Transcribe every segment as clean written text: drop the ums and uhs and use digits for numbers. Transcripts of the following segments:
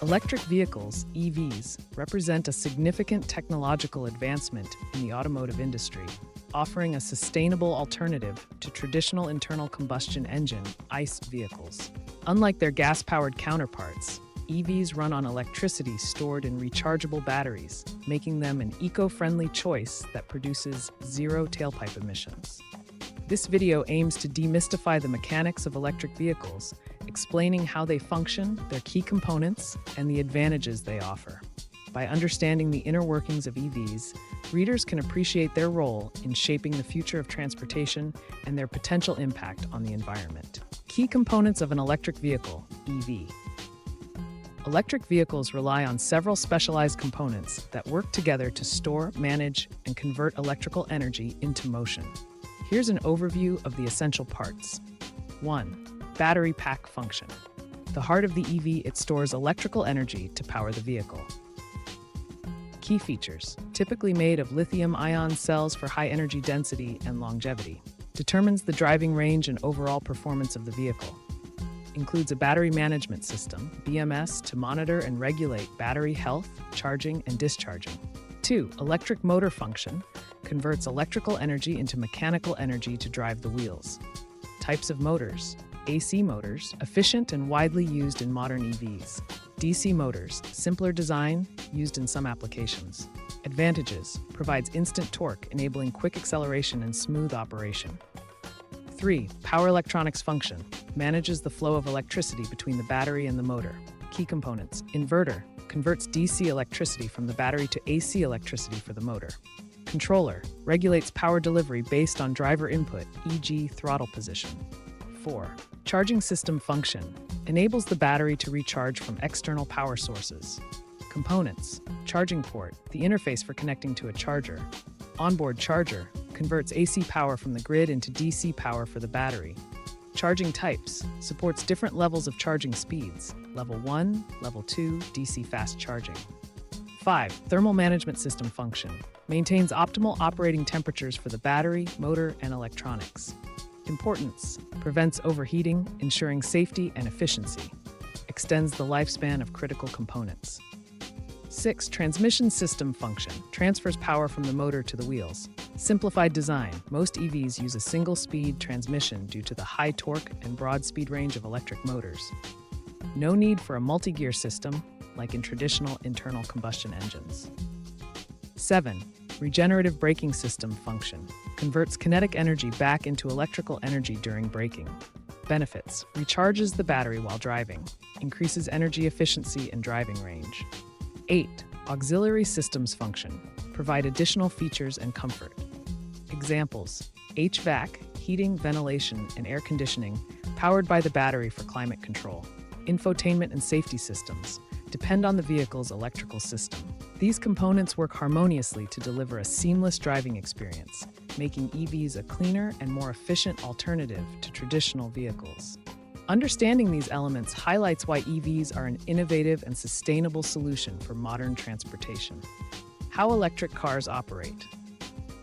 Electric vehicles, EVs, represent a significant technological advancement in the automotive industry, offering a sustainable alternative to traditional internal combustion engine (ICE) vehicles. Unlike their gas-powered counterparts, EVs run on electricity stored in rechargeable batteries, making them an eco-friendly choice that produces zero tailpipe emissions. This video aims to demystify the mechanics of electric vehicles, explaining how they function, their key components, and the advantages they offer. By understanding the inner workings of EVs, readers can appreciate their role in shaping the future of transportation and their potential impact on the environment. Key components of an electric vehicle, EV. Electric vehicles rely on several specialized components that work together to store, manage, and convert electrical energy into motion. Here's an overview of the essential parts. 1. Battery pack function. The heart of the EV, it stores electrical energy to power the vehicle. Key features. Typically made of lithium-ion cells for high energy density and longevity. Determines the driving range and overall performance of the vehicle. Includes a battery management system, BMS, to monitor and regulate battery health, charging, and discharging. 2. Electric motor function. Converts electrical energy into mechanical energy to drive the wheels. Types of motors. AC motors, efficient and widely used in modern EVs. DC motors, simpler design, used in some applications. Advantages. Provides instant torque, enabling quick acceleration and smooth operation. 3. Power electronics function. Manages the flow of electricity between the battery and the motor. Key components. Inverter. Converts DC electricity from the battery to AC electricity for the motor. Controller. Regulates power delivery based on driver input, e.g. throttle position. 4. Charging system function. Enables the battery to recharge from external power sources. Components. Charging port, the interface for connecting to a charger. Onboard charger. Converts AC power from the grid into DC power for the battery. Charging types. Supports different levels of charging speeds. Level 1, Level 2, DC fast charging. 5. Thermal management system function. Maintains optimal operating temperatures for the battery, motor, and electronics. Importance. Prevents overheating, ensuring safety and efficiency. Extends the lifespan of critical components. 6. Transmission system function. Transfers power from the motor to the wheels. Simplified design. Most EVs use a single-speed transmission due to the high torque and broad speed range of electric motors. No need for a multi-gear system, like in traditional internal combustion engines. 7. Regenerative braking system function. Converts kinetic energy back into electrical energy during braking. Benefits. Recharges the battery while driving. Increases energy efficiency and driving range. 8. Auxiliary systems function. Provide additional features and comfort. Examples. HVAC, heating, ventilation, and air conditioning, powered by the battery for climate control. Infotainment and safety systems. Depend on the vehicle's electrical system. These components work harmoniously to deliver a seamless driving experience, making EVs a cleaner and more efficient alternative to traditional vehicles. Understanding these elements highlights why EVs are an innovative and sustainable solution for modern transportation. How electric cars operate.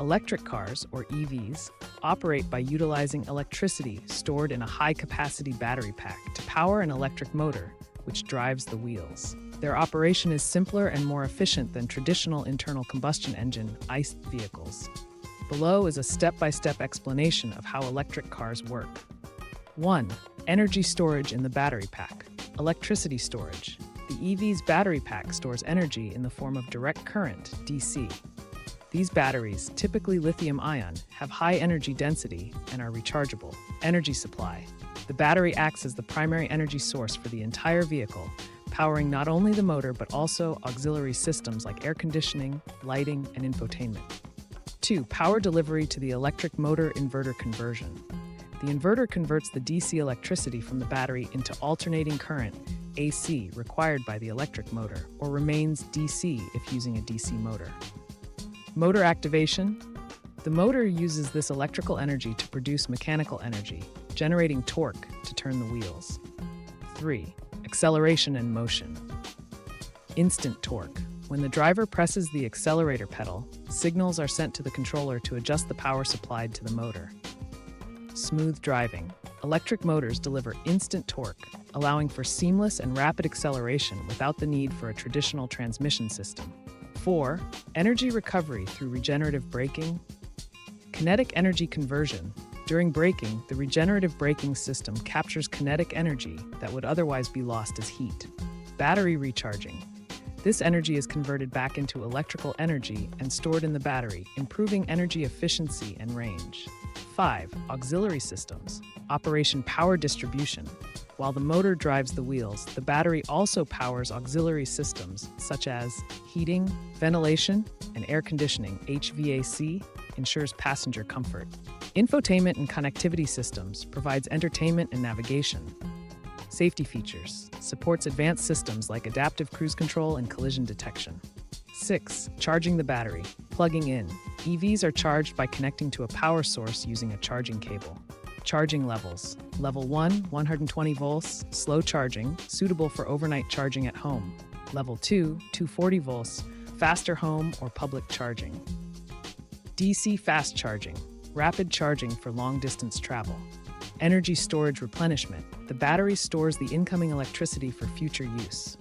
Electric cars, or EVs, operate by utilizing electricity stored in a high-capacity battery pack to power an electric motor, which drives the wheels. Their operation is simpler and more efficient than traditional internal combustion engine (ICE) vehicles. Below is a step-by-step explanation of how electric cars work. 1. Energy storage in the battery pack. Electricity storage. The EV's battery pack stores energy in the form of direct current, DC. These batteries, typically lithium-ion, have high energy density and are rechargeable. Energy supply. The battery acts as the primary energy source for the entire vehicle, powering not only the motor but also auxiliary systems like air conditioning, lighting, and infotainment. 2. Power delivery to the electric motor inverter conversion. The inverter converts the DC electricity from the battery into alternating current, AC, required by the electric motor, or remains DC if using a DC motor. Motor activation. The motor uses this electrical energy to produce mechanical energy, generating torque to turn the wheels. 3. Acceleration and motion. Instant torque. When the driver presses the accelerator pedal, signals are sent to the controller to adjust the power supplied to the motor. Smooth driving. Electric motors deliver instant torque, allowing for seamless and rapid acceleration without the need for a traditional transmission system. 4. Energy recovery through regenerative braking. Kinetic energy conversion. During braking, the regenerative braking system captures kinetic energy that would otherwise be lost as heat. Battery recharging. This energy is converted back into electrical energy and stored in the battery, improving energy efficiency and range. 5. Auxiliary systems. Operation power distribution. While the motor drives the wheels, the battery also powers auxiliary systems such as heating, ventilation, and air conditioning. HVAC ensures passenger comfort. Infotainment and connectivity systems provides entertainment and navigation. Safety features supports advanced systems like adaptive cruise control and collision detection. 6. Charging the battery. Plugging in. EVs are charged by connecting to a power source using a charging cable. Charging levels. Level 1, 120 volts, slow charging, suitable for overnight charging at home. Level 2, 240 volts, faster home or public charging. DC fast charging. Rapid charging for long-distance travel. Energy storage replenishment. The battery stores the incoming electricity for future use.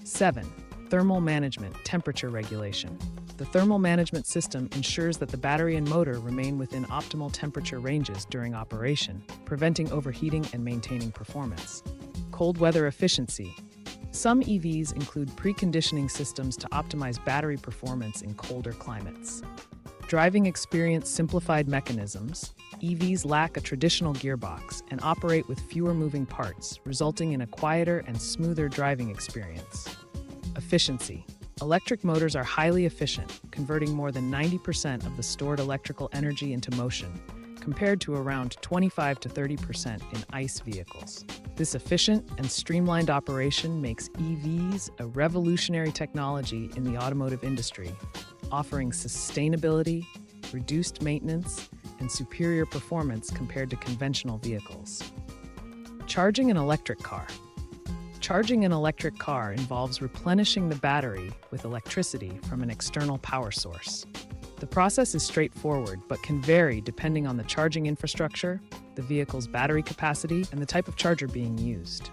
7. Thermal management, temperature regulation. The thermal management system ensures that the battery and motor remain within optimal temperature ranges during operation, preventing overheating and maintaining performance. Cold weather efficiency. Some EVs include preconditioning systems to optimize battery performance in colder climates. Driving experience simplified mechanisms. EVs lack a traditional gearbox and operate with fewer moving parts, resulting in a quieter and smoother driving experience. Efficiency. Electric motors are highly efficient, converting more than 90% of the stored electrical energy into motion, compared to around 25 to 30% in ICE vehicles. This efficient and streamlined operation makes EVs a revolutionary technology in the automotive industry, offering sustainability, reduced maintenance, and superior performance compared to conventional vehicles. Charging an electric car. Charging an electric car involves replenishing the battery with electricity from an external power source. The process is straightforward but can vary depending on the charging infrastructure, the vehicle's battery capacity, and the type of charger being used.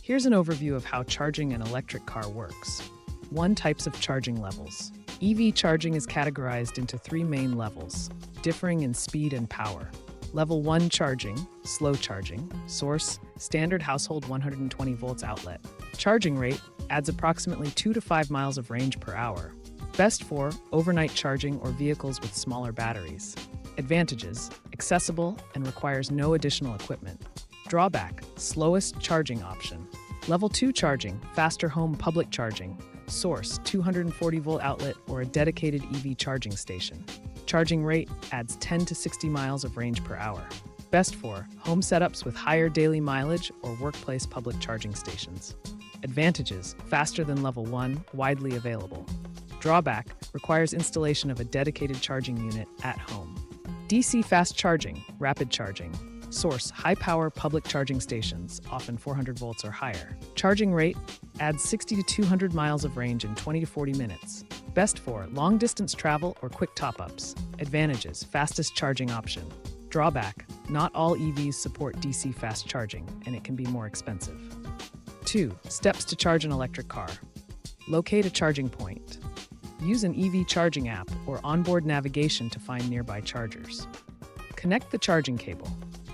Here's an overview of how charging an electric car works. 1. Types of charging levels. EV charging is categorized into 3 main levels, differing in speed and power. Level 1 charging, slow charging, source, standard household 120 volts outlet. Charging rate adds approximately 2 to 5 miles of range per hour. Best for overnight charging or vehicles with smaller batteries. Advantages: accessible and requires no additional equipment. Drawback: slowest charging option. Level 2 charging, faster home public charging. Source: 240 volt outlet or a dedicated EV charging station. Charging rate adds 10 to 60 miles of range per hour. Best for home setups with higher daily mileage or workplace public charging stations. Advantages: faster than level 1, widely available. Drawback: requires installation of a dedicated charging unit at home. DC fast charging, rapid charging. Source: high-power public charging stations, often 400 volts or higher. Charging rate adds 60 to 200 miles of range in 20 to 40 minutes. Best for long-distance travel or quick top-ups. Advantages: fastest charging option. Drawback: not all EVs support DC fast charging, and it can be more expensive. 2. Steps to charge an electric car. Locate a charging point. Use an EV charging app or onboard navigation to find nearby chargers. Connect the charging cable.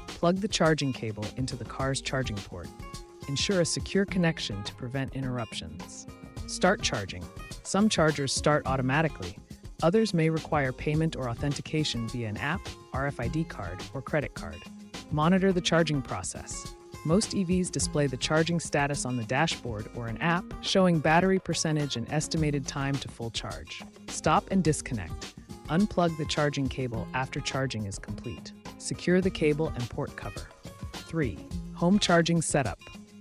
Plug the charging cable into the car's charging port. Ensure a secure connection to prevent interruptions. Start charging. Some chargers start automatically. Others may require payment or authentication via an app, RFID card, or credit card. Monitor the charging process. Most EVs display the charging status on the dashboard or an app, showing battery percentage and estimated time to full charge. Stop and disconnect. Unplug the charging cable after charging is complete. Secure the cable and port cover. 3. Home charging setup.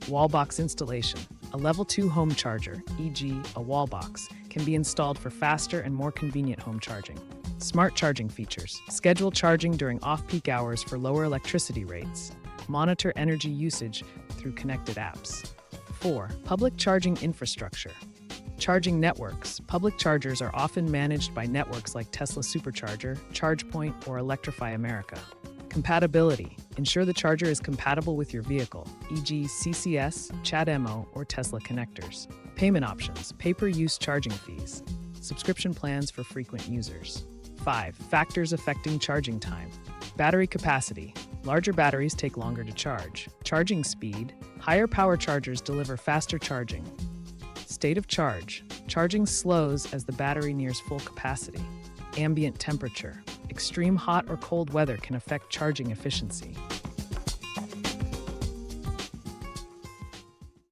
Wall box installation. A level 2 home charger, e.g. a wall box, can be installed for faster and more convenient home charging. Smart charging features. Schedule charging during off-peak hours for lower electricity rates. Monitor energy usage through connected apps. 4. Public charging infrastructure. Charging networks. Public chargers are often managed by networks like Tesla Supercharger, ChargePoint, or Electrify America. Compatibility. Ensure the charger is compatible with your vehicle, e.g. CCS, CHAdeMO, or Tesla connectors. Payment options, pay-per-use charging fees, subscription plans for frequent users. 5. Factors affecting charging time. Battery capacity. Larger batteries take longer to charge. Charging speed. Higher power chargers deliver faster charging. State of charge. Charging slows as the battery nears full capacity. Ambient temperature. Extreme hot or cold weather can affect charging efficiency.